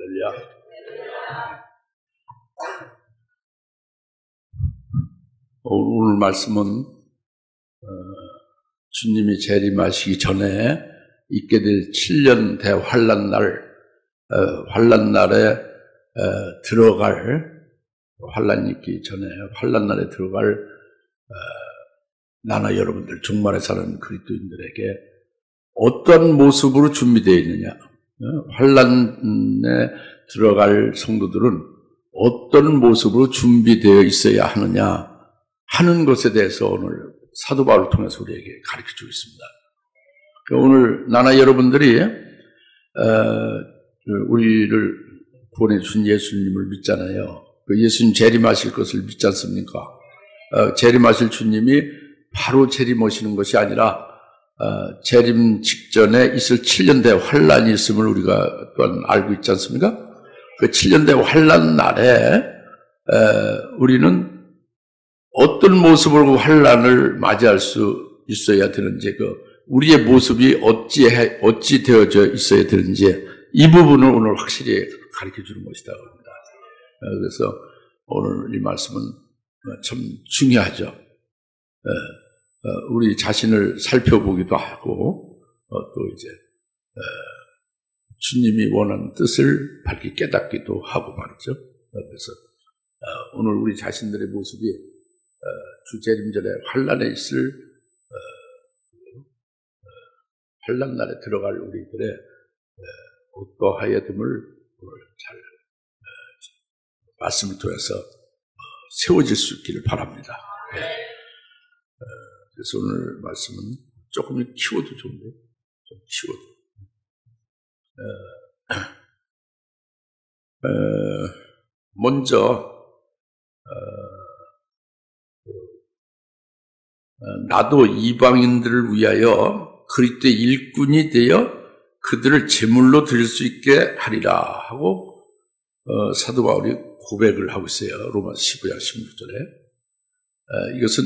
할렐루야. 오늘 말씀은 주님이 재림하시기 전에 있게 될 7년 대환란날, 환란날에 들어갈, 환란이 있기 전에 환란날에 들어갈 나나 여러분들, 종말에 사는 그리스도인들에게 어떤 모습으로 준비되어 있느냐, 환란에 들어갈 성도들은 어떤 모습으로 준비되어 있어야 하느냐 하는 것에 대해서 오늘 사도 바울을 통해서 우리에게 가르쳐주고 있습니다. 오늘 나나 여러분들이 우리를 보내주신 예수님을 믿잖아요. 그 예수님 재림하실 것을 믿지 않습니까? 재림하실 주님이 바로 재림하시는 것이 아니라 재림 직전에 있을 7년대 환란이 있음을 우리가 또한 알고 있지 않습니까? 그 7년대 환란 날에 우리는 어떤 모습으로 환란을 맞이할 수 있어야 되는지, 우리의 모습이 어찌 되어져 있어야 되는지 이 부분을 오늘 확실히 가르쳐 주는 것이다 합니다. 그래서 오늘 이 말씀은 참 중요하죠. 우리 자신을 살펴보기도 하고 또 이제 주님이 원하는 뜻을 밝히 깨닫기도 하고 말이죠. 그래서 오늘 우리 자신들의 모습이 주 재림전에 환란에 있을 환란날에 들어갈 우리들의 어떠하여됨을 오늘 잘 말씀을 통해서 세워질 수 있기를 바랍니다. 그래서 오늘 말씀은 조금 키워도 좋은데, 좀 키워도. 먼저 나도 이방인들을 위하여 그리스도의 일꾼이 되어 그들을 제물로 드릴 수 있게 하리라 하고 사도 바울이 고백을 하고 있어요. 로마서 15장 16절에. 이것은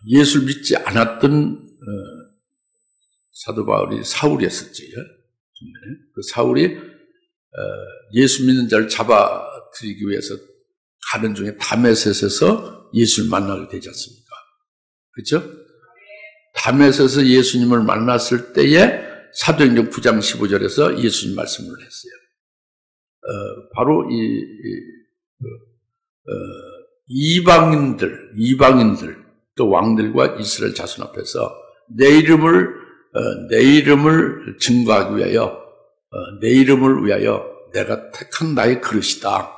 예수를 믿지 않았던 사도 바울이 사울이 했었지. 그 사울이 예수 믿는 자를 잡아들이기 위해서 가는 중에 다메섹에서 예수를 만나게 되지 않습니까? 그렇죠? 다메섹에서 예수님을 만났을 때에 사도행전 9장 15절에서 예수님 말씀을 했어요. 바로 이방인들 또 왕들과 이스라엘 자손 앞에서 내 이름을 증거하기 위하여, 내 이름을 위하여 내가 택한 나의 그릇이다.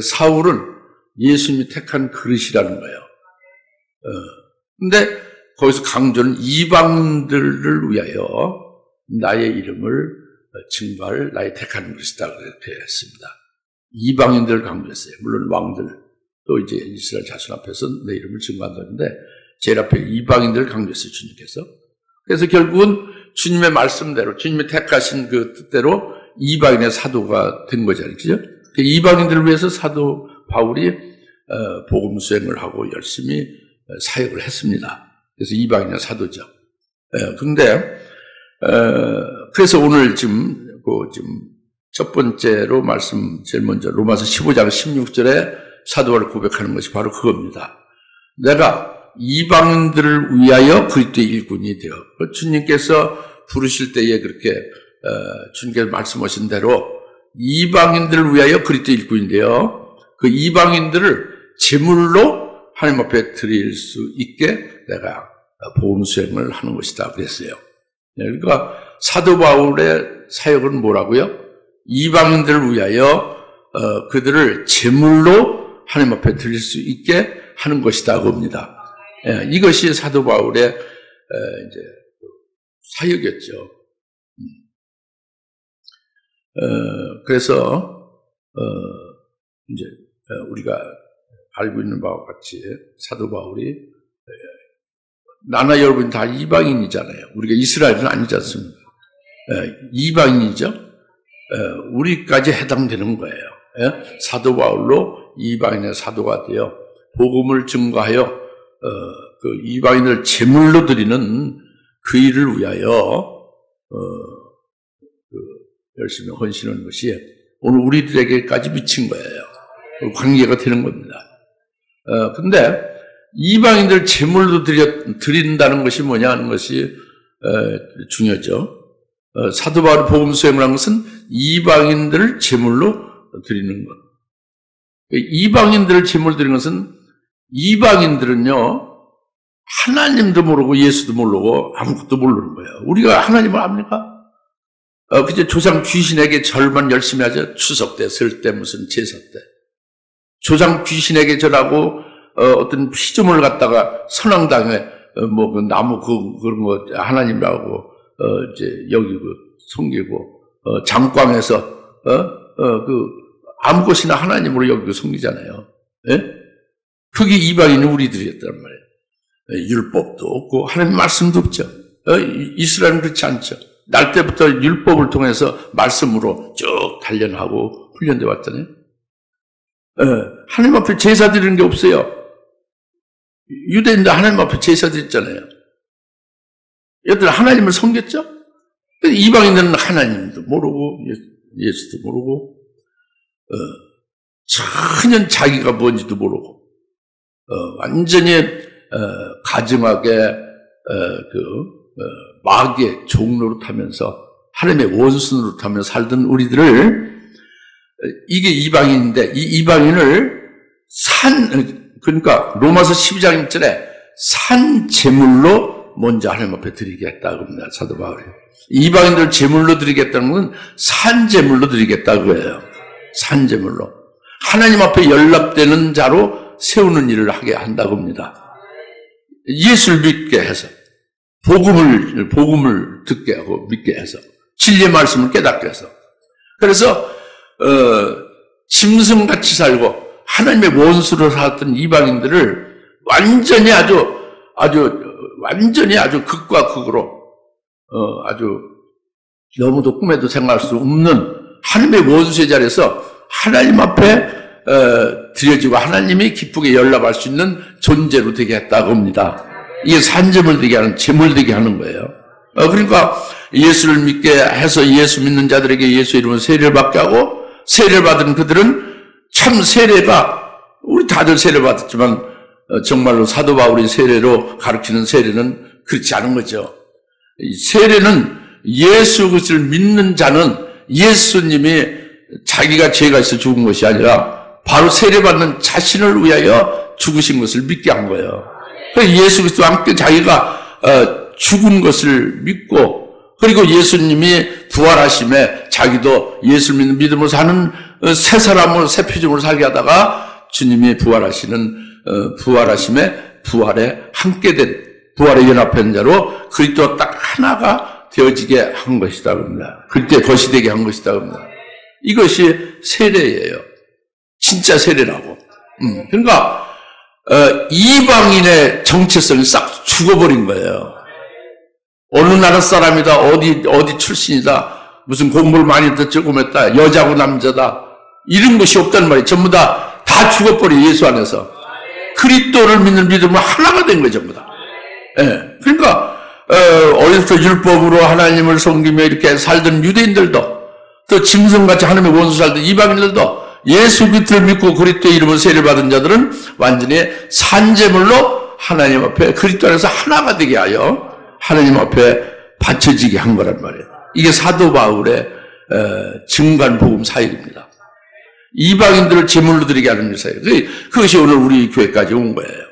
사울은 예수님이 택한 그릇이라는 거예요. 근데 거기서 강조는 이방인들을 위하여 나의 이름을 증거할 나의 택한 그릇이다. 그렇게 했습니다. 이방인들을 강조했어요. 물론 왕들, 또 이제 이스라엘 자손 앞에서 내 이름을 증거한다는데, 제일 앞에 이방인들을 강조했어요, 주님께서. 그래서 결국은 주님의 말씀대로, 주님이 택하신 그 뜻대로 이방인의 사도가 된 거잖아요. 그죠? 이방인들을 위해서 사도 바울이 복음 수행을 하고 열심히 사역을 했습니다. 그래서 이방인의 사도죠. 그런데 그래서 오늘 지금 첫 번째로 말씀, 제일 먼저 로마서 15장 16절에 사도 바울이 고백하는 것이 바로 그겁니다. 내가 이방인들을 위하여 그리스도의 일꾼이 되어, 주님께서 부르실 때에 그렇게 주님께서 말씀하신 대로 이방인들을 위하여 그리스도의 일꾼인데요, 그 이방인들을 제물로 하나님 앞에 드릴 수 있게 내가 복음 수행을 하는 것이다 그랬어요. 그러니까 사도 바울의 사역은 뭐라고요? 이방인들을 위하여 그들을 제물로 하나님 앞에 드릴 수 있게 하는 것이다 그겁니다. 이것이 사도 바울의 이제 사역이었죠. 그래서 이제 우리가 알고 있는 바와 같이 사도 바울이, 나나 여러분 다 이방인이잖아요. 우리가 이스라엘은 아니지 않습니까? 이방인이죠. 우리까지 해당되는 거예요. 사도 바울로 이방인의 사도가 되어 복음을 증거하여 그 이방인을 제물로 드리는 그 일을 위하여 열심히 헌신하는 것이 오늘 우리들에게까지 미친 거예요. 관계가 되는 겁니다. 근데 이방인들 제물로 드린다는 것이 뭐냐 하는 것이 중요하죠. 사도 바울이 복음 수행을 한 것은 이방인들을 제물로 드리는 것. 이방인들을 제물로 드리는 것은 이방인들은요 하나님도 모르고 예수도 모르고 아무것도 모르는 거예요. 우리가 하나님을 압니까? 그저 조상 귀신에게 절만 열심히 하죠. 추석 때, 설 때, 무슨 제사 때. 조상 귀신에게 절하고 어떤 피조물 갖다가 선왕당에 뭐 그 나무 그런 거 하나님이라고 이제 여기고 섬기고 장광에서 그 아무 것이나 하나님으로 여기고 섬기잖아요. 예? 그게 이방인이 우리들이었단 말이에요. 율법도 없고 하나님 말씀도 없죠. 이스라엘은 그렇지 않죠. 날 때부터 율법을 통해서 말씀으로 쭉 단련하고 훈련돼 왔잖아요. 하나님 앞에 제사 드리는 게 없어요. 유대인들 하나님 앞에 제사 드렸잖아요. 얘들 하나님을 섬겼죠? 이방인들은 하나님도 모르고 예수도 모르고 전혀 자기가 뭔지도 모르고 완전히 가증하게 마귀의 종로로 타면서 하나님의 원수로 타며 살던 우리들을 이게 이방인인데 이 이방인을 그러니까 로마서 12장 1절에 산 제물로 먼저 하나님 앞에 드리겠다고 합니다. 사도 바울이. 이방인들 제물로 드리겠다는 건 산 제물로 드리겠다고 해요. 산 제물로. 하나님 앞에 연락되는 자로 세우는 일을 하게 한다고 합니다. 예수를 믿게 해서 복음을 듣게 하고 믿게 해서 진리의 말씀을 깨닫게 해서 그래서 짐승같이 살고 하나님의 원수로 살았던 이방인들을 완전히 아주 극과 극으로 아주 너무도 꿈에도 생각할 수 없는 하나님의 원수의 자리에서 하나님 앞에 드려지고 하나님이 기쁘게 연락할 수 있는 존재로 되게 했다고 합니다. 이게 산제물 되게 하는, 제물 되게 하는 거예요. 그러니까 예수를 믿게 해서 예수 믿는 자들에게 예수 이름으로 세례를 받게 하고 세례를 받은 그들은 참 세례가 우리 다들 세례 받았지만 정말로 사도 바울이 세례로 가르치는 세례는 그렇지 않은 거죠. 세례는 예수 그리스도를 믿는 자는 예수님이 자기가 죄가 있어 죽은 것이 아니라 바로 세례받는 자신을 위하여 죽으신 것을 믿게 한 거예요. 예수 그리스도와 함께 자기가 죽은 것을 믿고 그리고 예수님이 부활하심에 자기도 예수를 믿는 믿음으로 사는 새 사람으로 새 표정으로 살게 하다가 주님이 부활하심에 부활에 함께 된 부활에 연합한 자로 그리스도와 딱 하나가 되어지게 한 것이다 합니다. 그때 것이 되게 한 것이다 합니다. 이것이 세례예요. 진짜 세례라고. 그러니까 이방인의 정체성이 싹 죽어버린 거예요. 어느 나라 사람이다, 어디 출신이다, 무슨 공부를 많이 했다, 조금 했다, 여자고 남자다, 이런 것이 없단 말이에요. 전부 다 죽어버려, 예수 안에서. 그리스도를 믿는 믿음으로 하나가 된 거예요, 전부 다. 예. 그러니까, 어려서 율법으로 하나님을 섬기며 이렇게 살던 유대인들도, 또 짐승같이 하나님의 원수 살던 이방인들도, 예수 그리스도를 믿고 그리스도의 이름으로 세례를 받은 자들은 완전히 산제물로 하나님 앞에 그리스도 안에서 하나가 되게 하여 하나님 앞에 바쳐지게 한 거란 말이에요. 이게 사도 바울의 증거한 복음 사역입니다. 이방인들을 제물로 드리게 하는 사역. 그것이 오늘 우리 교회까지 온 거예요.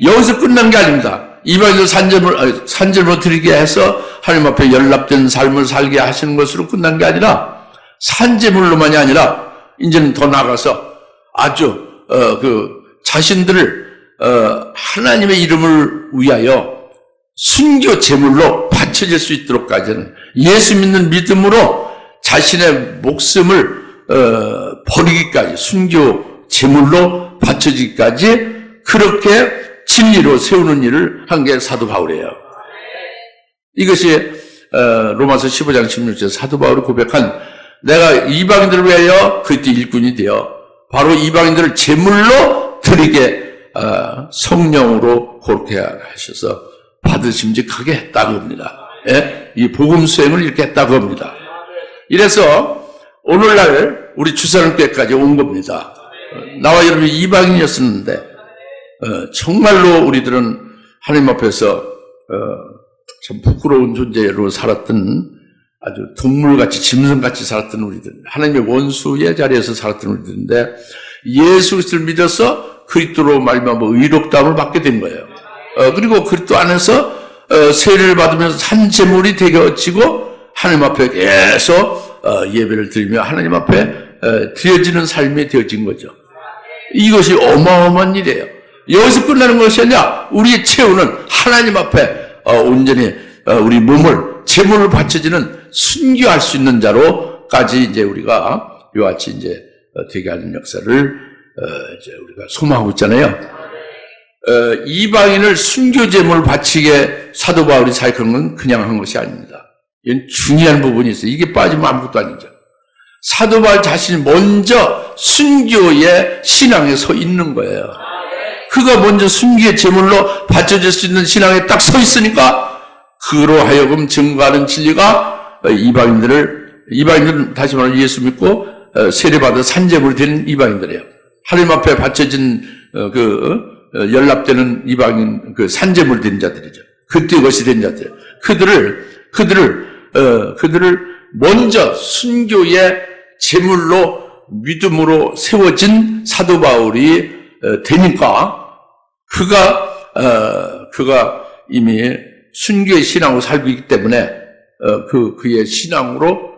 여기서 끝난 게 아닙니다. 이방인들 산제물로 드리게 해서 하나님 앞에 연락된 삶을 살게 하시는 것으로 끝난 게 아니라 산제물로만이 아니라 이제는 더 나아가서 아주 자신들을 하나님의 이름을 위하여 순교 제물로 바쳐질 수 있도록까지는 예수 믿는 믿음으로 자신의 목숨을 버리기까지 순교 제물로 바쳐지기까지 그렇게 진리로 세우는 일을 한 게 사도 바울이에요. 이것이 로마서 15장 16절 사도 바울이 고백한 내가 이방인들을 위하여 그리스도 일꾼이 되어 바로 이방인들을 제물로 드리게 성령으로 그렇게 하셔서 받으심직하게 했다고 합니다. 예? 이 복음 수행을 이렇게 했다고 합니다. 이래서 오늘날 우리 주사님께까지 온 겁니다. 나와 여러분이 이방인이었었는데 정말로 우리들은 하나님 앞에서 참 부끄러운 존재로 살았던, 아주 동물같이 짐승같이 살았던 우리들, 하나님의 원수의 자리에서 살았던 우리들인데 예수 그리스도를 믿어서 그리스도로 말미암아 의롭다함을 받게 된 거예요. 그리고 그리스도 안에서 세례를 받으면서 산 제물이 되어지고 하나님 앞에 계속 예배를 드리며 하나님 앞에 드려지는 삶이 되어진 거죠. 이것이 어마어마한 일이에요. 여기서 끝나는 것이 아니라 우리의 최후는 하나님 앞에 온전히 우리 몸을 제물을 바쳐지는 순교할 수 있는 자로까지 이제 우리가 이와 같이 이제 되게 하는 역사를 이제 우리가 소망하고 있잖아요. 이방인을 순교 제물을 바치게 사도 바울이 사역한 건 그냥 한 것이 아닙니다. 이건 중요한 부분이 있어요. 이게 빠지면 아무것도 아니죠. 사도 바울 자신이 먼저 순교의 신앙에 서 있는 거예요. 그가 먼저 순교의 제물로 바쳐질 수 있는 신앙에 딱 서 있으니까 그로 하여금 증거하는 진리가 이방인들은 다시 말하면 예수 믿고 세례받아 산제물이 되는 이방인들이에요. 하나님 앞에 바쳐진 연락되는 이방인 산제물 된 자들이죠. 그때 것이 된 자들. 그들을 먼저 순교의 제물로 믿음으로 세워진 사도 바울이 되니까 그가 이미 순교의 신앙으로 살고 있기 때문에 그의 신앙으로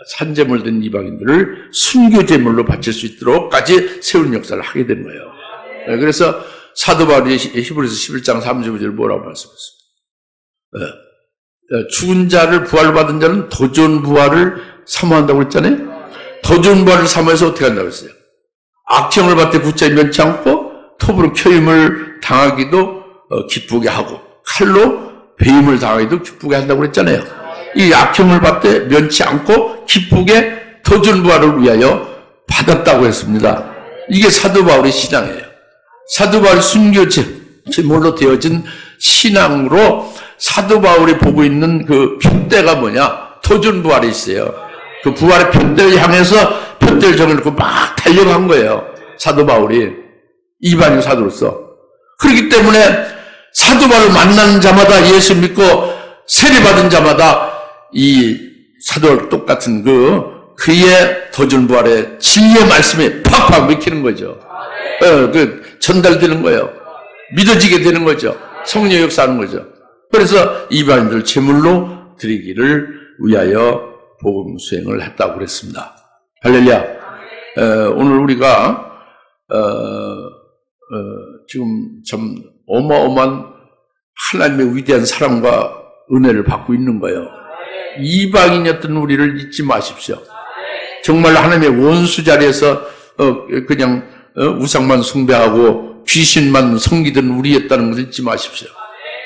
산제물 된 이방인들을 순교 제물로 바칠 수 있도록까지 세우는 역사를 하게 된 거예요. 그래서 사도 바울이 히브리서 11장 35절 뭐라고 말씀했습니까? 죽은 자를 부활을 받은 자는 도전 부활을 사모한다고 했잖아요. 도전 부활을 사모해서 어떻게 한다고 했어요? 악령을 받되 붙잡이 면치 않고 톱으로 켜임을 당하기도 기쁘게 하고 칼로 배임을 당하기도 기쁘게 한다고 그랬잖아요. 이 악형을 받되 면치 않고 기쁘게 도전 부활을 위하여 받았다고 했습니다. 이게 사도 바울의 신앙이에요. 사도 바울의 순교 제물로 되어진 신앙으로 사도 바울이 보고 있는 그 표대가 뭐냐? 도전 부활이 있어요. 그 부활의 표대를 향해서 표대를 정해놓고 막 달려간 거예요. 사도 바울이 이방인 사도로서. 그렇기 때문에 사도 바울을 만나는 자마다 예수 믿고 세례받은 자마다 이 사도와 똑같은 그의 도전 부활의 진리의 말씀이 팍팍 먹히는 거죠. 전달되는 거예요. 믿어지게 되는 거죠. 성령 역사하는 거죠. 그래서 이방인들 제물로 드리기를 위하여 복음 수행을 했다고 그랬습니다. 할렐루야. 오늘 우리가 지금 참 어마어마한 하나님의 위대한 사랑과 은혜를 받고 있는 거예요. 이방인이었던 우리를 잊지 마십시오. 정말 하나님의 원수 자리에서 그냥 우상만 숭배하고 귀신만 섬기던 우리였다는 것을 잊지 마십시오.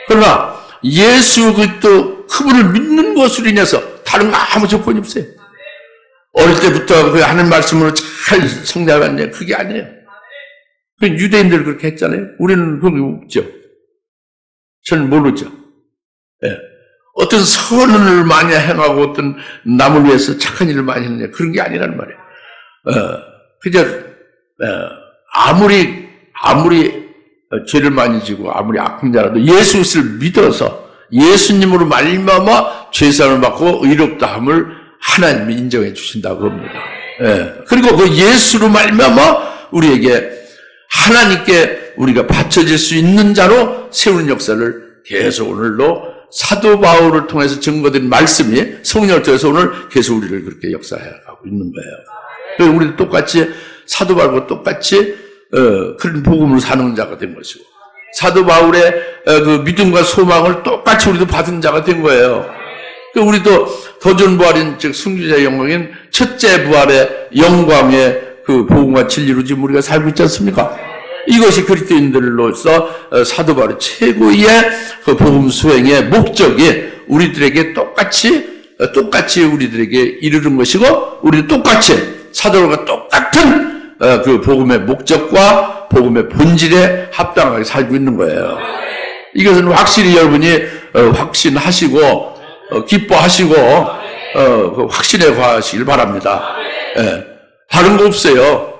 그러나 예수 그리스도 그분을 믿는 것으로 인해서 다른 거 아무 조건이 없어요. 어릴 때부터 그 하는 말씀으로 잘 성장하냐 그게 아니에요. 유대인들 그렇게 했잖아요. 우리는 그런 게 없죠. 저는 모르죠. 예. 어떤 선을 많이 행하고 어떤 남을 위해서 착한 일을 많이 했느냐 그런 게 아니란 말이에요. 그저 아무리 죄를 많이 지고 아무리 아픈 자라도 예수 그리스도를 믿어서 예수님으로 말미암아 죄사함을 받고 의롭다함을 하나님이 인정해 주신다고 합니다. 예. 그리고 그 예수로 말미암아 우리에게 하나님께 우리가 바쳐질 수 있는 자로 세우는 역사를 계속 오늘도 사도 바울을 통해서 증거된 말씀이 성령을 통해서 오늘 계속 우리를 그렇게 역사해가고 있는 거예요. 우리도 똑같이 사도 바울과 똑같이 그런 복음으로 사는 자가 된 것이고 사도 바울의 그 믿음과 소망을 똑같이 우리도 받은 자가 된 거예요. 우리도 도전 부활인 즉 순교자의 영광인 첫째 부활의 영광의 그 복음과 진리로 지금 우리가 살고 있지 않습니까? 이것이 그리스도인들로서 사도 바울의 최고의 그 복음 수행의 목적이 우리들에게 똑같이 우리들에게 이르는 것이고 우리도 똑같이 사도들과 똑같은 그 복음의 목적과 복음의 본질에 합당하게 살고 있는 거예요. 이것은 확실히 여러분이 확신하시고 기뻐하시고 그 확신에 거하시길 바랍니다. 예, 다른 거 없어요.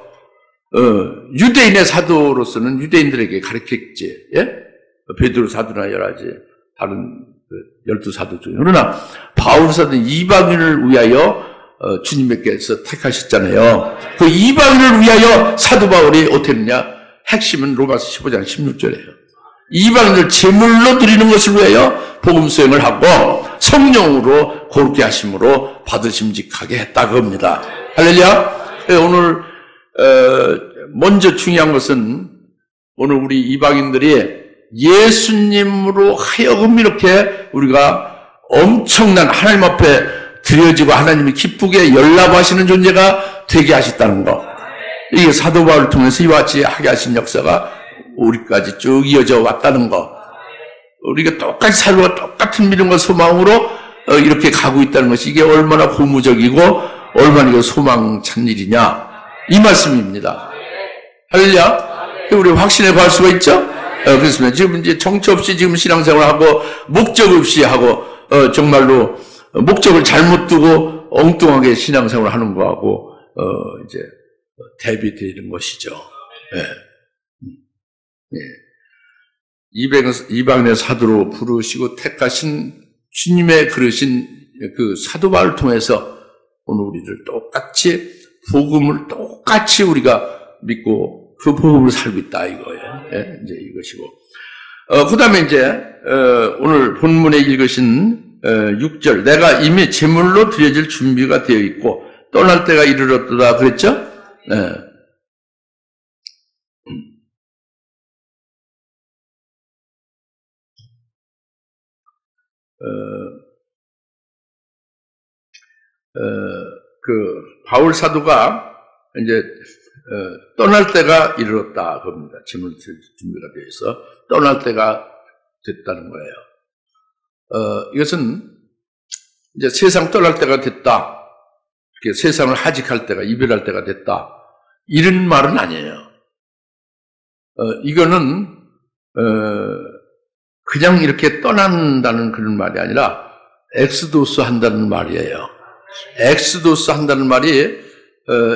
유대인의 사도로서는 유대인들에게 가르쳤지. 예? 베드로 사도나 여러 가지 다른 12사도 중에. 그러나 바울 사도는 이방인을 위하여 주님께서 택하셨잖아요. 그 이방인을 위하여 사도 바울이 어떻게 했느냐? 핵심은 로마서 15장 16절이에요. 이방인을 제물로 드리는 것을 위하여 복음 수행을 하고 성령으로 거룩게 하심으로 받으심직하게 했다고 합니다. 할렐루야. 오늘 먼저 중요한 것은 오늘 우리 이방인들이 예수님으로 하여금 이렇게 우리가 엄청난 하나님 앞에 드려지고 하나님이 기쁘게 연락하시는 존재가 되게 하셨다는 거. 이게 사도 바울을 통해서 이와 같이 하게 하신 역사가 우리까지 쭉 이어져 왔다는 거. 우리가 똑같이 살고 똑같은 믿음과 소망으로 이렇게 가고 있다는 것이 이게 얼마나 고무적이고 얼마나 이거 소망 찬 일이냐 이 말씀입니다. 할렐루야. 우리 확신에 갈 수가 있죠? 그렇습니다. 지금 이제 정처 없이 지금 신앙생활하고 목적 없이 하고 정말로 목적을 잘못 두고 엉뚱하게 신앙생활 하는 거하고 이제 대비되는 것이죠. 예. 예. 이방인의 사도로 부르시고 택하신 주님의 그러신 그 사도 바울을 통해서 오늘 우리를 똑같이 복음을 똑같이 우리가 믿고 그 복음을 살고 있다 이거예요. 예, 이제 이것이고. 그 다음에 이제, 오늘 본문에 읽으신, 6절. 내가 이미 제물로 드려질 준비가 되어 있고, 떠날 때가 이르렀다 그랬죠? 네. 바울 사도가 이제, 떠날 때가 이르렀다 겁니다. 짐을 질 준비가 되어 있어 떠날 때가 됐다는 거예요. 이것은 이제 세상 떠날 때가 됐다. 이렇게 세상을 하직할 때가 이별할 때가 됐다. 이런 말은 아니에요. 이거는 그냥 이렇게 떠난다는 그런 말이 아니라 엑스도스 한다는 말이에요. 엑스도스 한다는 말이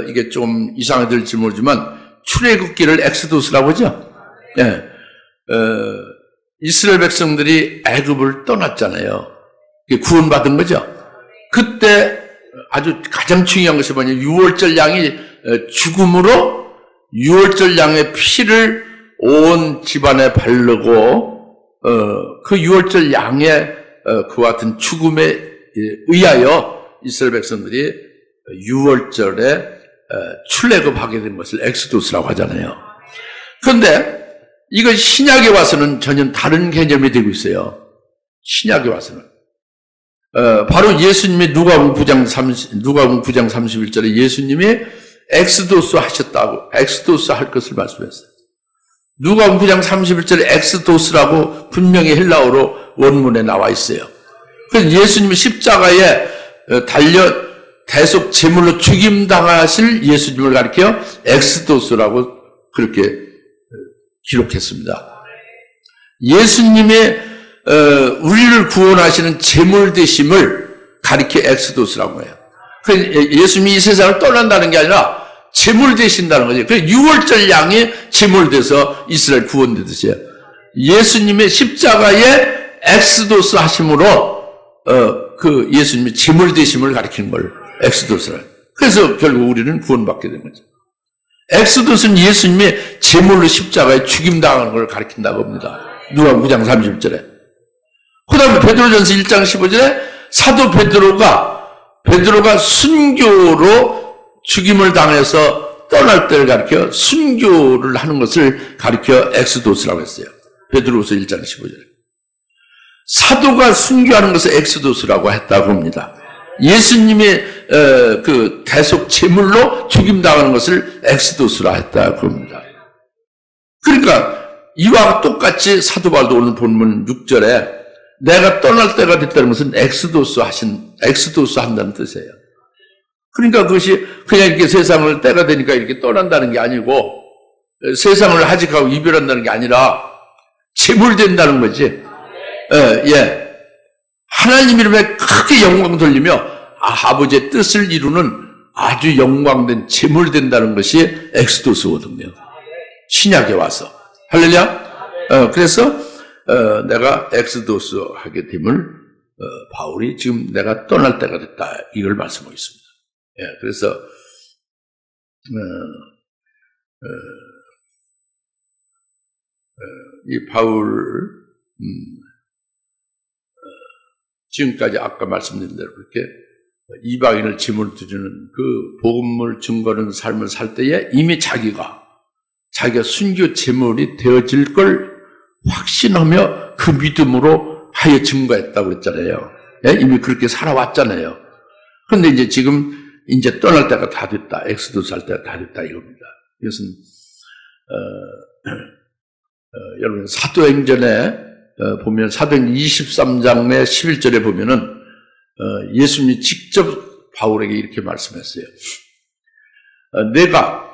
이게 좀 이상하게 들릴지 모르지만 출애굽기를 엑스도스라고 하죠. 예. 이스라엘 백성들이 애굽을 떠났잖아요. 구원받은 거죠. 그때 아주 가장 중요한 것이 뭐냐면 유월절 양이 죽음으로 유월절 양의 피를 온 집안에 바르고 그 유월절 양의 그와 같은 죽음에 의하여 이스라엘 백성들이 유월절에 출애굽하게 된 것을 엑스도스라고 하잖아요. 그런데 이건 신약에 와서는 전혀 다른 개념이 되고 있어요. 신약에 와서는 바로 예수님이 누가복음 9장 31절에 예수님이 엑스도스 하셨다고 엑스도스 할 것을 말씀했어요. 누가복음 9장 31절에 엑스도스라고 분명히 헬라어로 원문에 나와 있어요. 그래서 예수님이 십자가에 달려 대속 제물로 죽임당하실 예수님을 가리켜 엑스도스라고 그렇게 기록했습니다. 예수님의 우리를 구원하시는 제물 되심을 가리켜 엑스도스라고 해요. 예수님이 이 세상을 떠난다는 게 아니라 제물 되신다는 거죠. 그래서 유월절 양이 제물 돼서 이스라엘 구원되듯이요. 예수님의 십자가에 엑스도스 하심으로 그 예수님의 제물 되심을 가리키는 걸 엑스도스라. 그래서 결국 우리는 구원받게 된 거죠. 엑스도스는 예수님의 제물로 십자가에 죽임당하는 걸 가리킨다고 합니다. 누가복음 9장 30절에. 그 다음에 베드로전서 1장 15절에 사도 베드로가 순교로 죽임을 당해서 떠날 때를 가리켜 순교를 하는 것을 가리켜 엑스도스라고 했어요. 베드로서 1장 15절에. 사도가 순교하는 것을 엑스도스라고 했다고 합니다. 예수님이 그 대속 제물로 죽임당하는 것을 엑스도스라 했다고 합니다. 그러니까 이와 똑같이 사도 바울도 오늘 본문 6절에 내가 떠날 때가 됐다는 것은 엑스도스 한다는 뜻이에요. 그러니까 그것이 그냥 이렇게 세상을 때가 되니까 이렇게 떠난다는 게 아니고 세상을 하직하고 이별한다는 게 아니라 제물된다는 거지. 예. 하나님 이름에 크게 영광 돌리며 아버지의 뜻을 이루는 아주 영광된 제물 된다는 것이 엑스도스거든요. 신약에 와서. 할렐루야. 그래서 내가 엑스도스 하게 됨을 바울이 지금 내가 떠날 때가 됐다, 이걸 말씀하고 있습니다. 예, 그래서 이 바울 지금까지 아까 말씀드린 대로 그렇게 이방인을 짐을 두르는 그 복음을 증거하는 삶을 살 때에 이미 자기가 순교 제물이 되어질 걸 확신하며 그 믿음으로 하여 증거했다고 그랬잖아요. 예? 이미 그렇게 살아왔잖아요. 그런데 이제 지금 이제 떠날 때가 다 됐다. 엑스도스 할 때가 다 됐다 이겁니다. 이것은 여러분 사도행전에 보면 사도행전 23장의 11절에 보면은 예수님이 직접 바울에게 이렇게 말씀했어요. 내가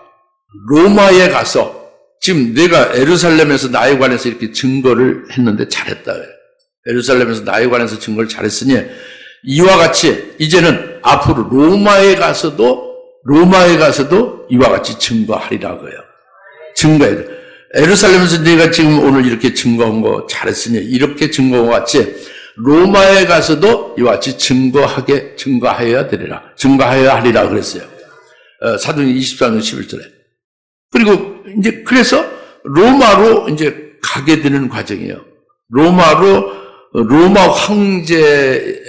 로마에 가서 지금 내가 예루살렘에서 나에 관해서 이렇게 증거를 했는데 잘했다. 예루살렘에서 나에 관해서 증거를 잘했으니 이와 같이 이제는 앞으로 로마에 가서도 이와 같이 증거하리라고요. 증거해야 돼. 예루살렘에서 내가 지금 오늘 이렇게 증거한 거 잘했으니 이렇게 증거한 것 같이 로마에 가서도 이와 같이 증거하여야 되리라. 증거하여야 하리라 그랬어요. 사도행전 24장 11절에. 그리고 이제 그래서 로마로 이제 가게 되는 과정이에요. 로마 황제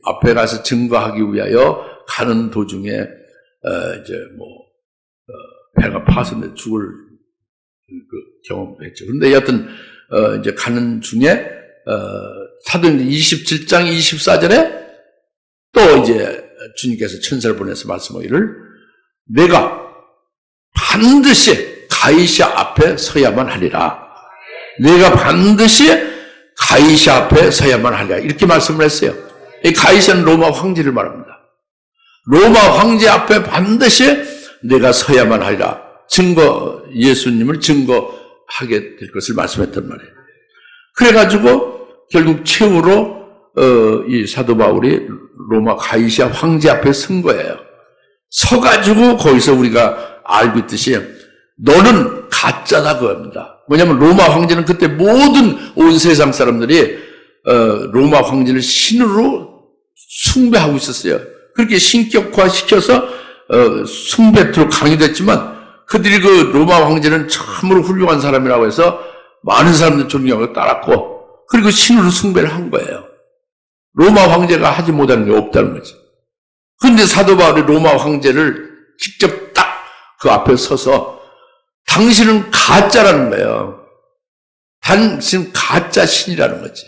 앞에 가서 증거하기 위하여 가는 도중에 이제 배가 파손돼 죽을 그 경험했죠. 그런데 여하튼 이제 가는 중에 사도행전 27장 24절에 또 이제 주님께서 천사를 보내서 말씀하기를 내가 반드시 가이사 앞에 서야만 하리라. 내가 반드시 가이사 앞에 서야만 하리라. 이렇게 말씀을 했어요. 이 가이사는 로마 황제를 말합니다. 로마 황제 앞에 반드시 내가 서야만 하리라. 예수님을 증거하게 될 것을 말씀했단 말이에요. 그래가지고 결국 최후로 이 사도 바울이 로마 가이사 황제 앞에 선 거예요. 서가지고 거기서 우리가 알고 있듯이 너는 가짜다 그겁니다. 뭐냐면 로마 황제는 그때 모든 온 세상 사람들이 로마 황제를 신으로 숭배하고 있었어요. 그렇게 신격화시켜서 숭배토록 강요됐지만 그들이 그 로마 황제는 참으로 훌륭한 사람이라고 해서 많은 사람들 존경하고 따랐고 그리고 신으로 숭배를 한 거예요. 로마 황제가 하지 못하는 게 없다는 거죠. 그런데 사도 바울이 로마 황제를 직접 딱 그 앞에 서서 당신은 가짜라는 거예요. 당신은 가짜 신이라는 거지.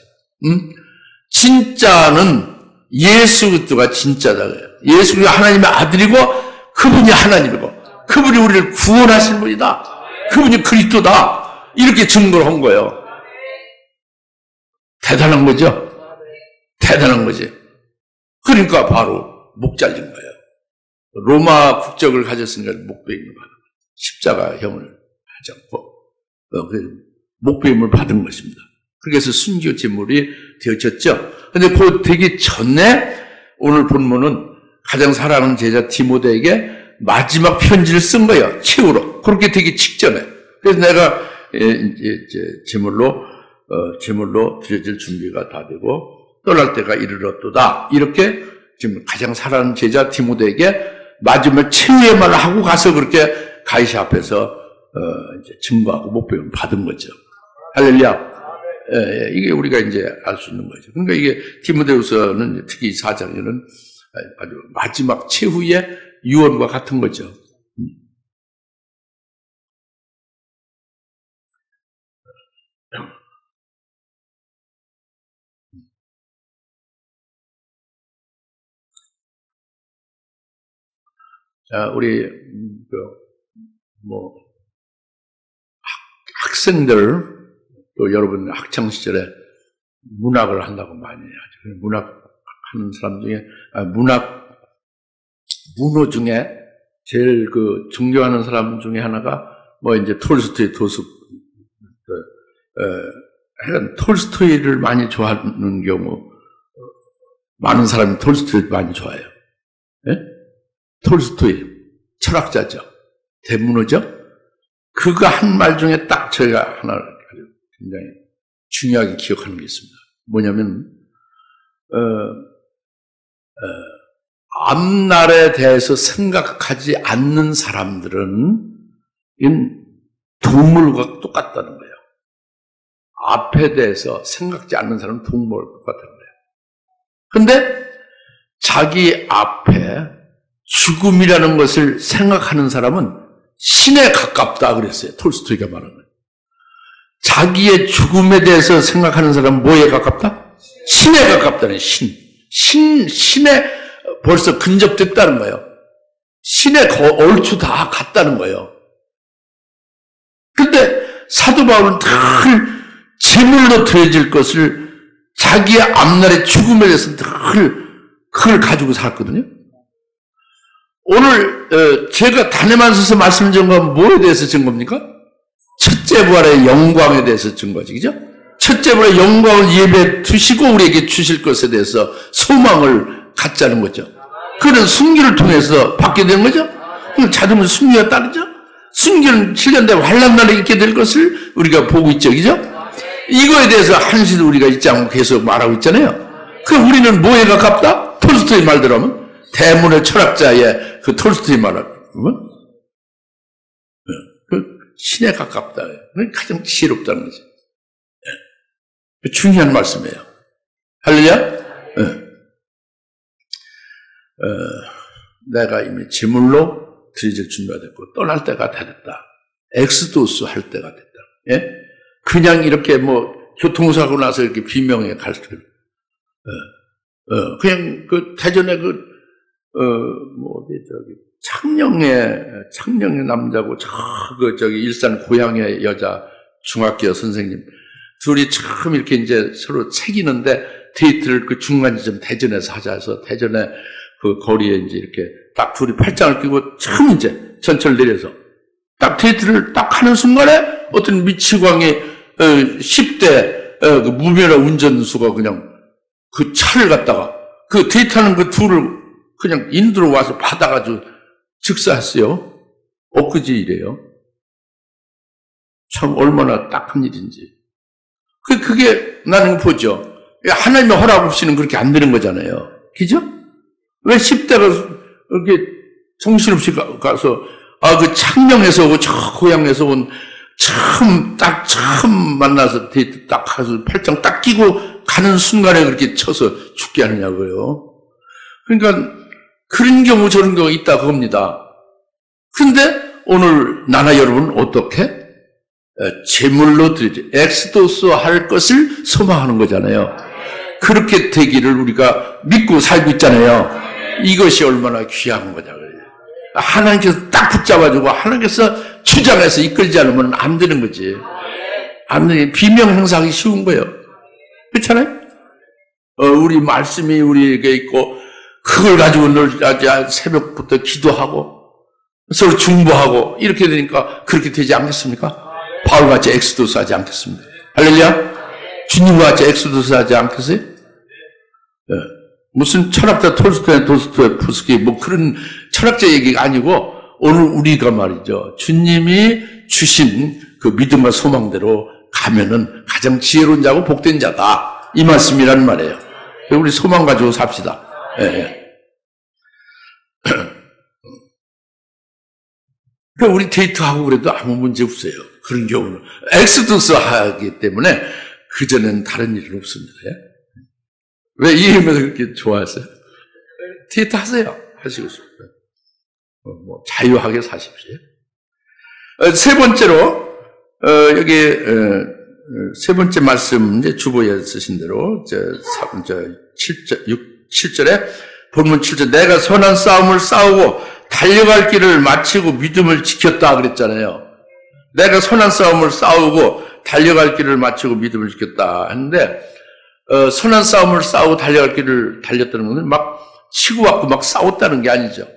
진짜는 예수 그리스도가 진짜다. 예수 그리스도가 하나님의 아들이고 그분이 하나님이고 그분이 우리를 구원하신 분이다. 그분이 그리스도다. 이렇게 증거를 한 거예요. 대단한 거죠? 대단한 거지. 그러니까 바로 목 잘린 거예요. 로마 국적을 가졌으니까 목배임을 받은 거예요. 십자가형을 하지 않고 목배임을 받은 것입니다. 그래서 순교 제물이 되어졌죠. 그런데 그 되기 전에 오늘 본문은 가장 사랑하는 제자 디모데에게 마지막 편지를 쓴 거예요. 최후로. 그렇게 되기 직전에. 그래서 내가 이제 제물로 드려질 준비가 다 되고 떠날 때가 이르렀도다. 이렇게 지금 가장 사랑하는 제자 디모데에게 마지막 최후의 말을 하고 가서 그렇게 가이사 앞에서 이제 증거하고 목배임을 받은 거죠. 할렐루야. 이게 우리가 이제 알 수 있는 거죠. 그러니까 이게 디모데후서는 특히 4장에는 아주 마지막 최후의 유언과 같은 거죠. 자, 우리 학생들 또 여러분 학창 시절에 문학을 한다고 많이 하죠. 문학 하는 사람 중에 문호 중에 제일 존경하는 사람 중에 하나가 이제 톨스토이 톨스토이를 많이 좋아하는 경우 많은 사람이 톨스토이 많이 좋아해요. 예? 톨스토이 철학자죠. 대문호죠. 그거 한 말 중에 딱 저희가 하나 굉장히 중요하게 기억하는 게 있습니다. 뭐냐면 앞날에 대해서 생각하지 않는 사람들은 동물과 똑같다는 거예요. 앞에 대해서 생각지 않는 사람은 동물과 똑같다는 거예요. 근데 자기 앞에 죽음이라는 것을 생각하는 사람은 신에 가깝다 그랬어요. 톨스토이가 말하는 거예요. 자기의 죽음에 대해서 생각하는 사람은 뭐에 가깝다? 신에 가깝다는 신에 벌써 근접됐다는 거예요. 신에 얼추 다 갔다는 거예요. 근데 사도 바울은 늘 제물로 드려질 것을 자기의 앞날의 죽음에 대해서 늘 그걸 가지고 살았거든요. 오늘 제가 다네만서서 말씀드린 건 뭐에 대해서 준 겁니까? 첫째 부활의 영광에 대해서 준 거지, 그죠? 첫째 부활의 영광을 예배에 두시고 우리에게 주실 것에 대해서 소망을 갖자는 거죠. 그런 순교를 통해서 받게 되는 거죠. 자동으로 순교가 따르죠. 순교는 7년 되면 환난날에 있게 될 것을 우리가 보고 있죠, 그죠? 이거에 대해서 한시도 우리가 잊지 않고 계속 말하고 있잖아요. 그럼 우리는 뭐에 가깝다? 톨스토이 말대로 하면 대문의 철학자의 그 톨스토이 말하면 그 신에 가깝다. 그게 가장 지혜롭다는 거죠. 중요한 말씀이에요. 할렐루야? 내가 이미 제물로 드려질 준비가 됐고 떠날 때가 다 됐다. 엑스도스 할 때가 됐다. 예? 그냥 이렇게 뭐 교통사고 나서 이렇게 비명에 갈 수. 그냥 그 대전에 창녕의 남자고 저기 일산 고향의 여자 중학교 선생님 둘이 참 이렇게 이제 서로 새기는데 데이트를 그 중간 지점 대전에서 하자 해서 대전에 그 거리에 이제 이렇게 딱 둘이 팔짱을 끼고 참 이제 전철 내려서 딱 데이트를 딱 하는 순간에 어떤 미치광이 10대 그 무면허 운전수가 그냥 그 차를 갖다가 그 데이트하는 그 둘을 그냥 인도로 와서 받아가지고 즉사했어요. 엊그제 일이에요. 참 얼마나 딱한 일인지. 그게 나는 보죠. 하나님의 허락 없이는 그렇게 안 되는 거잖아요. 그죠? 왜 10대가 이렇게 정신없이 가서 그 창녕에서 오고 저 고향에서 온 처음 만나서 데이트 딱 가서 팔짱 딱 끼고 가는 순간에 그렇게 쳐서 죽게 하느냐고요. 그러니까 그런 경우 저런 경우가 있다 그겁니다. 그런데 오늘 나나 여러분 어떻게? 제물로 드리지. 엑스도스 할 것을 소망하는 거잖아요. 그렇게 되기를 우리가 믿고 살고 있잖아요. 이것이 얼마나 귀한 거냐. 하나님께서 딱 붙잡아주고 하나님께서 주장해서 이끌지 않으면 안 되는 거지. 안 돼. 비명 행사하기 쉬운 거예요. 그렇잖아요? 우리 말씀이 우리에게 있고 그걸 가지고 늘 새벽부터 기도하고 서로 중보하고 이렇게 되니까 그렇게 되지 않겠습니까? 바울같이 엑스도스 하지 않겠습니까? 할렐루야? 주님과 같이 엑스도스 하지 않겠어요? 네. 무슨 철학자 도스토옙스키 뭐 그런 철학자 얘기가 아니고 오늘 우리가 말이죠. 주님이 주신 그 믿음과 소망대로 가면은 가장 지혜로운 자고 복된 자다. 이 말씀이란 말이에요. 우리 소망 가지고 삽시다. 예. 그러니까 우리 데이트하고 그래도 아무 문제 없어요. 그런 경우는. 엑스도스 하기 때문에 그전엔 다른 일은 없습니다. 왜 이 의미에서 그렇게 좋아했어요? 데이트 하세요. 하시고 싶어요. 뭐 자유하게 사십시오. 세 번째로, 여기, 세 번째 말씀, 이제 주보에 쓰신 대로, 7절에, 본문 7절, 내가 선한 싸움을 싸우고 달려갈 길을 마치고 믿음을 지켰다 그랬잖아요. 내가 선한 싸움을 싸우고 달려갈 길을 마치고 믿음을 지켰다 했는데, 선한 싸움을 싸우고 달려갈 길을 달렸다는 것은 막 치고받고 막 싸웠다는 게 아니죠.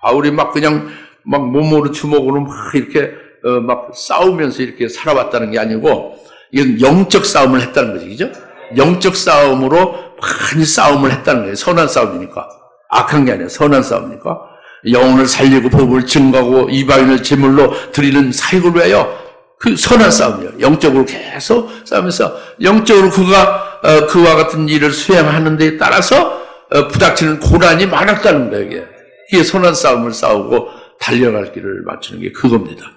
바울이 막 그냥 막 몸으로 주먹으로 막 이렇게 막 싸우면서 이렇게 살아왔다는 게 아니고 이건 영적 싸움을 했다는 거죠. 그죠? 영적 싸움으로 많이 싸움을 했다는 거예요. 선한 싸움이니까. 악한 게 아니라 선한 싸움이니까. 영혼을 살리고 복음을 증거하고 이방인을 제물로 드리는 사역을 위하여 그 선한 싸움이에요. 영적으로 계속 싸우면서 영적으로 그와 같은 일을 수행하는 데에 따라서 부닥치는 고난이 많았다는 거예요. 이게 선한 싸움을 싸우고 달려갈 길을 맞추는 게 그겁니다.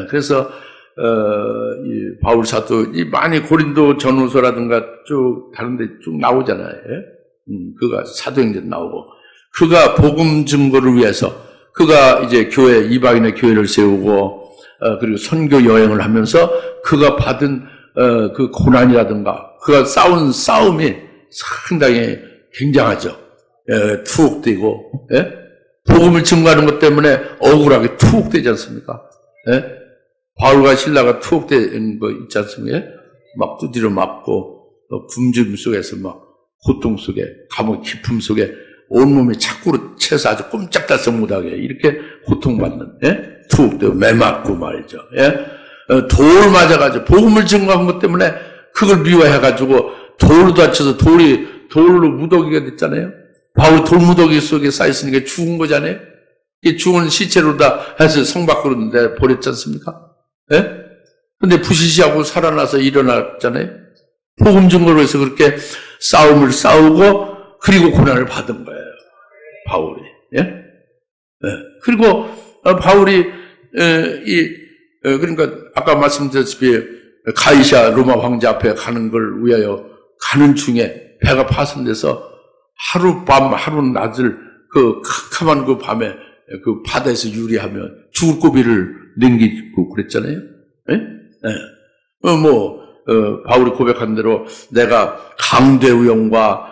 그래서 이 바울 사도 많이 고린도 전후서라든가 쭉 다른데 쭉 나오잖아요. 그가 사도행전 나오고 그가 복음 증거를 위해서 그가 이제 교회 이방인의 교회를 세우고 그리고 선교 여행을 하면서 그가 받은 그 고난이라든가 그가 싸운 싸움이 상당히 굉장하죠. 투옥되고 복음을 증거하는 것 때문에 억울하게 투옥되지 않습니까? 바울과 실라가 투옥된 거 있지 않습니까? 막 두드려 맞고 굶주림 속에서 막 고통 속에 감옥 깊음 속에 온몸이 자꾸로 채서 아주 꼼짝달싹 못하게 이렇게 고통받는 투옥되고 매맞고 말이죠. 돌 맞아가지고 복음을 증거한 것 때문에 그걸 미워해가지고 돌로 다쳐서 돌로 무더기가 됐잖아요. 바울이 돌무더기 속에 쌓였으니까 죽은 거잖아요. 이 죽은 시체로 다 해서 성 밖으로 내버렸지 않습니까? 근데 부시시하고 살아나서 일어났잖아요. 복음 증거로 해서 그렇게 싸움을 싸우고 그리고 고난을 받은 거예요. 바울이. 그리고 바울이 그러니까 아까 말씀드렸다시피 가이사 로마 황제 앞에 가는 걸 위하여 가는 중에 배가 파손돼서 하룻밤 하룻낮을 그 캄캄한 그 밤에 그 바다에서 유리하며 죽을 고비를 넘기고 그랬잖아요. 바울이 고백한 대로 내가 강대 위험과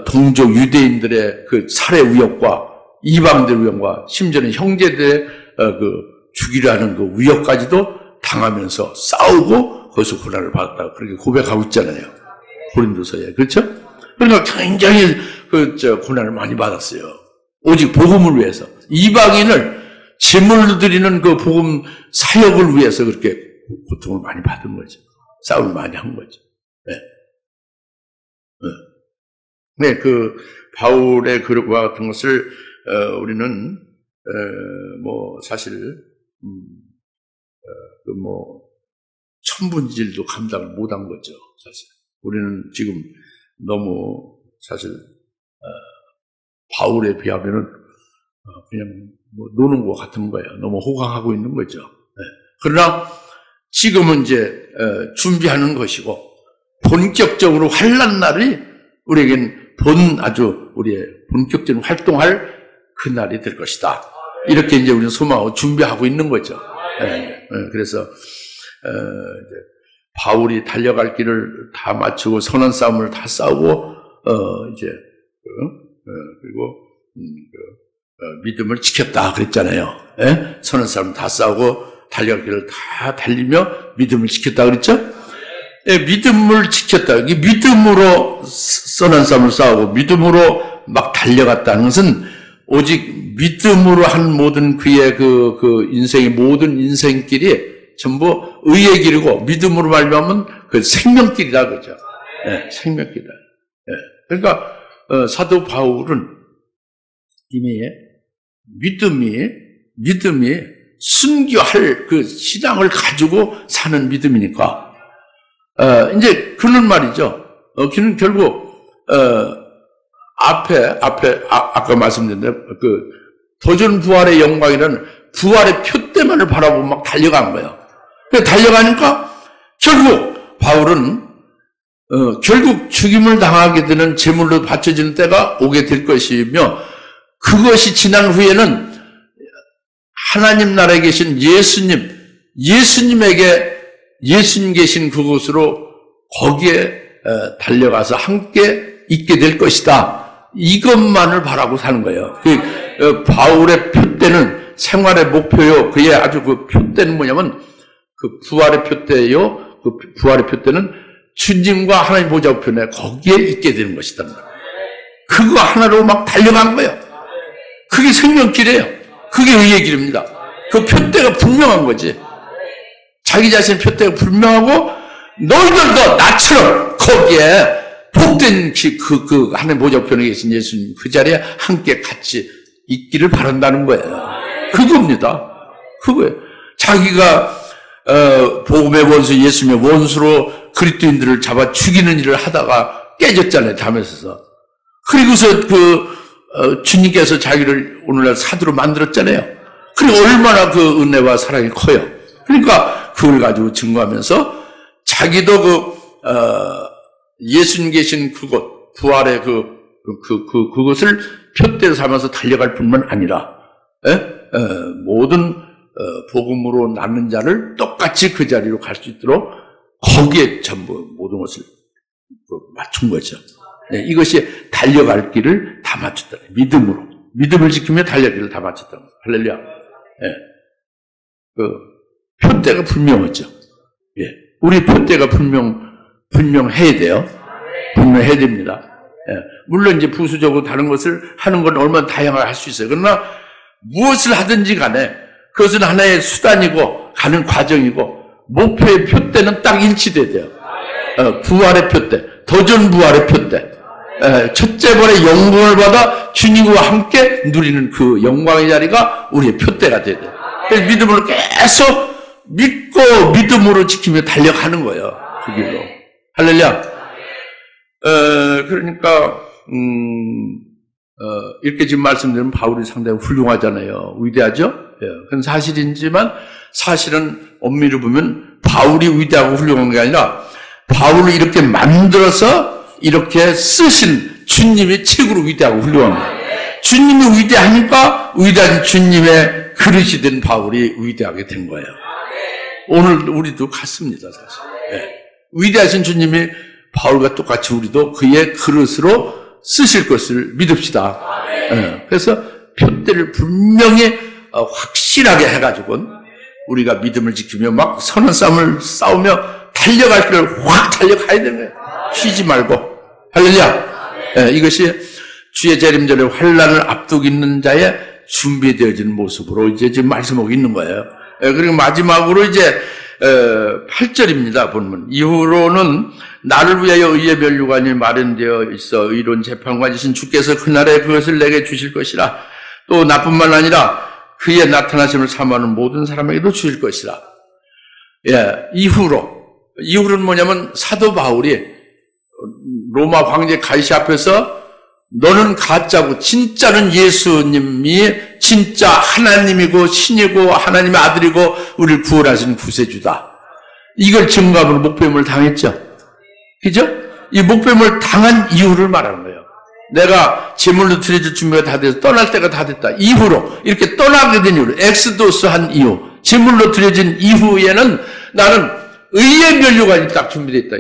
동족 유대인들의 그 살해 위협과 이방들 위협과 심지어는 형제들의 그 죽이려는 그 위협까지도 당하면서 싸우고 거기서 고난을 받았다고 그렇게 고백하고 있잖아요. 고린도서에. 그렇죠? 그러니까 굉장히 고난을 많이 받았어요. 오직 복음을 위해서. 이방인을 제물로 드리는 그 복음 사역을 위해서 그렇게 고통을 많이 받은 거죠. 싸움을 많이 한 거죠. 그 바울의 글과 같은 것을 우리는 사실 천분질도 감당을 못한 거죠. 사실 우리는 지금 너무 사실 바울에 비하면은 그냥 노는 것 같은 거예요. 너무 호강하고 있는 거죠. 그러나 지금은 이제 준비하는 것이고 본격적으로 환난 날이 우리에겐 우리의 본격적인 활동할 그 날이 될 것이다. 이렇게 이제 우리는 소망하고 준비하고 있는 거죠. 그래서 이제 바울이 달려갈 길을 다 마치고 선한 싸움을 다 싸우고 이제 그리고 믿음을 지켰다 그랬잖아요. 선한 싸움 다 싸우고 달려갈 길을 다 달리며 믿음을 지켰다 그랬죠? 믿음을 지켰다. 이 믿음으로 선한 싸움을 싸우고 믿음으로 막 달려갔다는 것은 오직 믿음으로 한 모든 그의 그 인생의 모든 인생길이 전부 의의 길이고 믿음으로 말미암은 그 생명길이다 그러죠. 생명길이다. 그러니까 사도 바울은 이미 믿음이 순교할 그 신앙을 가지고 사는 믿음이니까 이제 그는 말이죠. 그는 결국 아까 말씀드린 대로 그 도전 부활의 영광이라는 부활의 표대만을 바라보고 막 달려간 거예요. 달려가니까 결국 바울은 결국 죽임을 당하게 되는 제물로 바쳐지는 때가 오게 될 것이며 그것이 지난 후에는 하나님 나라에 계신 예수님 계신 그곳으로 거기에 달려가서 함께 있게 될 것이다. 이것만을 바라고 사는 거예요. 바울의 표대는 생활의 목표요. 그의 아주 그 표대는 뭐냐면 그 부활의 표대요. 그 부활의 표대는 주님과 하나님 보좌 우편에 거기에 있게 되는 것이다. 그거 하나로 막 달려간 거예요. 그게 생명길이에요. 그게 의의 길입니다. 그 표대가 분명한 거지. 자기 자신의 표대가 분명하고 너희들도 나처럼 거기에 복된 복된 하나님 보좌편에 계신 예수님 그 자리에 함께 같이 있기를 바란다는 거예요. 그겁니다. 그거예요. 자기가 복음의 원수 예수님의 원수로 그리스도인들을 잡아 죽이는 일을 하다가 깨졌잖아요. 담에서서. 그리고서 주님께서 자기를 오늘날 사도로 만들었잖아요. 그리고 얼마나 그 은혜와 사랑이 커요. 그러니까 그걸 가지고 증거하면서 자기도 예수님 계신 그곳, 부활의 그것을 표대로 삼아서 달려갈 뿐만 아니라, 모든, 복음으로 낳는 자를 똑같이 그 자리로 갈 수 있도록 거기에 전부 모든 것을 맞춘 거죠. 이것이 달려갈 길을 다 맞췄다. 믿음으로. 믿음을 지키며 달려갈 길을 다 맞췄다. 할렐루야. 표대가 분명하죠. 우리 표대가 분명해야 돼요. 분명해야 됩니다. 물론 이제 부수적으로 다른 것을 하는 건 얼마나 다양하게 할 수 있어요. 그러나 무엇을 하든지 간에 그것은 하나의 수단이고 가는 과정이고 목표의 표대는 딱 일치돼야 돼요. 부활의 표대, 도전 부활의 표대. 첫째 번에 영광을 받아 주님과 함께 누리는 그 영광의 자리가 우리의 표대가 돼야 돼요. 그래서 믿음으로 계속 믿고 믿음으로 지키며 달려가는 거예요. 그 길로. 할렐루야. 그러니까 이렇게 지금 말씀드리면 바울이 상당히 훌륭하잖아요. 위대하죠? 그건 사실이지만 사실은 엄밀히 보면 바울이 위대하고 훌륭한 게 아니라 바울을 이렇게 만들어서 이렇게 쓰신 주님이 최고로 위대하고 훌륭한 거예요. 주님이 위대하니까 위대한 주님의 그릇이 된 바울이 위대하게 된 거예요. 오늘 우리도 같습니다, 사실. 위대하신 주님이 바울과 똑같이 우리도 그의 그릇으로 쓰실 것을 믿읍시다. 그래서 표대를 분명히 확실하게 해가지고 우리가 믿음을 지키며 막 선한 싸움을 싸우며 달려갈 길을 확 달려가야 되는 거예요. 쉬지 말고. 할렐루야. 이것이 주의 재림전에 환난을 앞두고 있는 자의 준비되어진 모습으로 이제 지금 말씀하고 있는 거예요. 그리고 마지막으로 이제 8절입니다. 본문. 이후로는 나를 위하여 의의 면류관이 마련되어 있어 의로운 재판관이신 주께서 그날에 그것을 내게 주실 것이라. 또 나뿐만 아니라 그의 나타나심을 사모하는 모든 사람에게도 주실 것이라. 이후로는 뭐냐면 사도 바울이 로마 황제 가이사 앞에서 너는 가짜고 진짜는 예수님이 진짜 하나님이고 신이고 하나님의 아들이고 우리를 구원하신 구세주다. 이걸 증거함으로 목배임을 당했죠. 그죠? 이 목배임을 당한 이유를 말하는 거예요. 내가 제물로 드려질 준비가 다 돼서 떠날 때가 다 됐다. 이후로 이렇게 떠나게 된 이유로 엑스도스 한 이후 제물로 드려진 이후에는 나는 의의 면류관이 딱 준비됐다.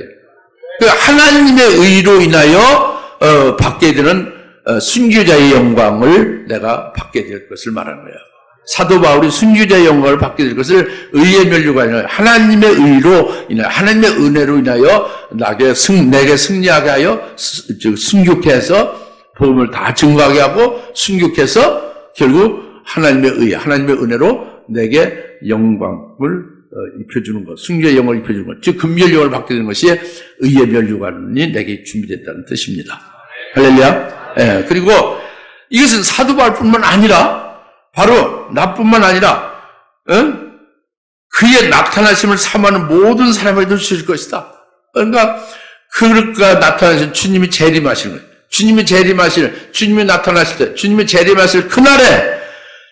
그 하나님의 의로 인하여 받게 되는 순교자의 영광을 내가 받게 될 것을 말하는 거예요. 사도 바울이 순교자의 영광을 받게 될 것을 의의 면류관이 하나님의 의로 인하여 하나님의 은혜로 인하여 내게 승리하게 하여 순교케 해서 복음을 다 증거하게 하고 순교케 해서 결국 하나님의 의, 하나님의 은혜로 내게 영광을 입혀주는 것, 순교의 영광을 입혀주는 것, 즉 금멸령을 받게 되는 것이 의의 면류관이 내게 준비됐다는 뜻입니다. 할렐루야. 그리고 이것은 사도 바울뿐만 아니라 바로 나뿐만 아니라 그의 나타나심을 사모하는 모든 사람에게도 주실 것이다. 그러니까 그가 나타나신 주님이 재림하시는 거예요. 주님이 나타나실 때, 주님이 재림하실 그날에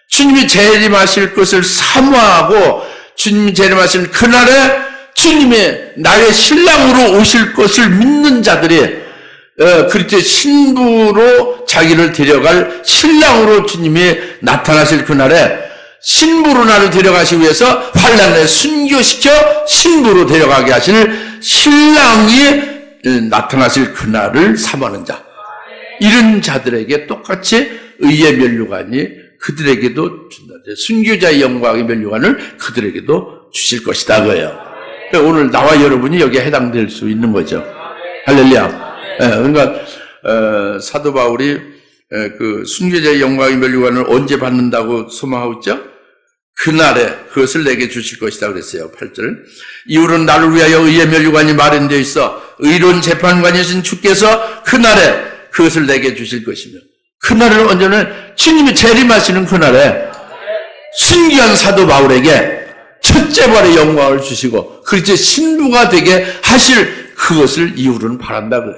주님이 재림하실 것을 사모하고 주님이 재림하실 그날에 주님이 나의 신랑으로 오실 것을 믿는 자들이 그리스도의 신부로 자기를 데려갈 신랑으로 주님이 나타나실 그날에 신부로 나를 데려가시기 위해서 환난에 순교시켜 신부로 데려가게 하실 신랑이 나타나실 그날을 사모하는 자, 이런 자들에게 똑같이 의의 면류관이 그들에게도 준다. 순교자의 영광의 면류관을 그들에게도 주실 것이다 그예요. 오늘 나와 여러분이 여기에 해당될 수 있는 거죠. 할렐루야. 그러니까 사도 바울이 그 순교자의 영광의 면류관을 언제 받는다고 소망하고 있죠? 그날에 그것을 내게 주실 것이다 그랬어요. 8절. 이후로는 나를 위하여 의의 면류관이 마련되어 있어 의로운 재판관이신 주께서 그날에 그것을 내게 주실 것이며 그날은 언제는 주님이 재림하시는 그날에 순기한 사도 바울에게 첫째 발의 영광을 주시고 그리스도의 신부가 되게 하실 그것을 이후로는 바란다 그래요.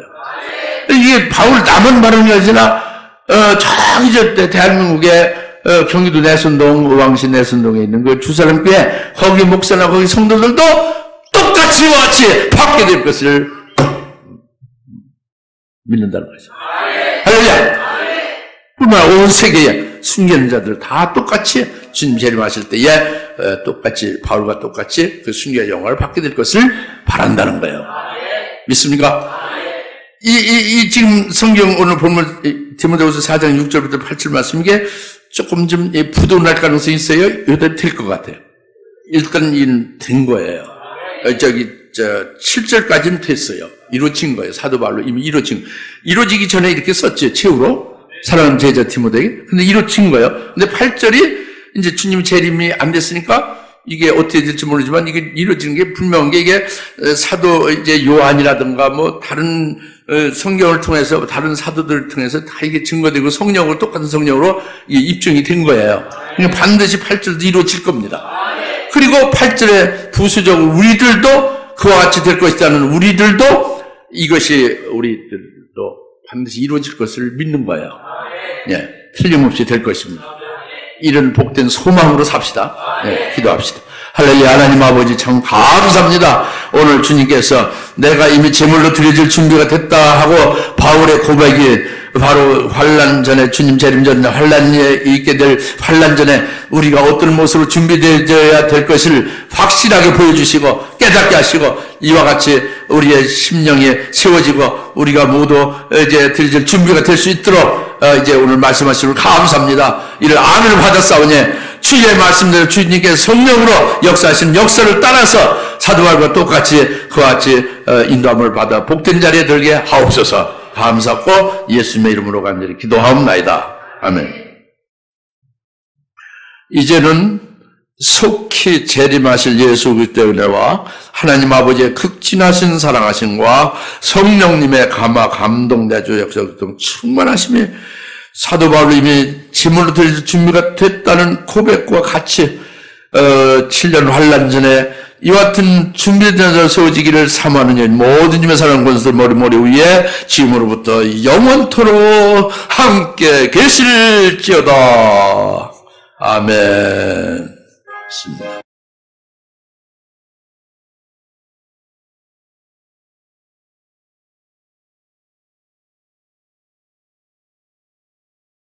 이게 바울 남은 발언이 아니라 저기 저 대한민국의 경기도 내순동 의왕시 내순동에 있는 그 주사람교회 거기 목사나 거기 성도들도 똑같이 같이 받게 될 것을 믿는다는 거죠. 할렐루야. 뿐만 아니라 온 세계에 순교한 자들 다 똑같이 주님 재림하실 때에 똑같이 바울과 똑같이 그 순교의 영광을 받게 될 것을 바란다는 거예요. 믿습니까? 이 지금 성경 오늘 본문 디모데후서 4장 6절부터 8절 말씀 이게 조금 좀 부도날 가능성이 있어요. 여기다 될 것 같아요. 일단 된 거예요. 7절까지는 됐어요. 이루어진 거예요. 사도 바울로 이미 이루어지기 전에 이렇게 썼죠. 최후로 사랑하는 제자 디모데에게. 근데 이루어진 거예요. 근데 8절이 이제 주님 재림이 안 됐으니까 이게 어떻게 될지 모르지만 이게 이루어지는 게 분명한 게 이게 사도 이제 요한이라든가 뭐 다른 성경을 통해서 다른 사도들을 통해서 다 이게 증거되고 성령으로 똑같은 성령으로 이게 입증이 된 거예요. 그러니까 반드시 8절도 이루어질 겁니다. 그리고 8절에 부수적으로 우리들도 그와 같이 될 것이라는 우리들도 이것이 우리들도 반드시 이루어질 것을 믿는 거예요. 예, 틀림없이 될 것입니다. 이런 복된 소망으로 삽시다. 네, 기도합시다. 할렐루야. 하나님 아버지 참 감사합니다. 오늘 주님께서 내가 이미 제물로 드려질 준비가 됐다 하고 바울의 고백이 바로 환난 전에 주님 재림 전에 환난에 있게 될 환난 전에 우리가 어떤 모습으로 준비되어야 될 것을 확실하게 보여주시고 깨닫게 하시고 이와 같이 우리의 심령이 세워지고 우리가 모두 이제 드려질 준비가 될 수 있도록 이제 오늘 말씀하시는 감사합니다. 이를 아멘을 받았사오니 주의 말씀대로 주님께서 성령으로 역사하시는 역사를 따라서 사도 바울과 똑같이 그와 같이 인도함을 받아 복된 자리에 들게 하옵소서. 감사하고 예수님의 이름으로 간절히 기도하옵나이다. 아멘. 이제는 속히 재림하실 예수 그리스도의 은혜와 하나님 아버지의 극진하신 사랑하심과 성령님의 감동 내주 역사 등 충만하심이 사도 바울이 이미 제물로 드릴 준비가 됐다는 고백과 같이 7년 환난 전에 이와 같은 준비된 자로 세워지기를 사모하는 여 모든 님의 사랑 권세들 머리 위에 지금으로부터 영원토록 함께 계실지어다. 아멘.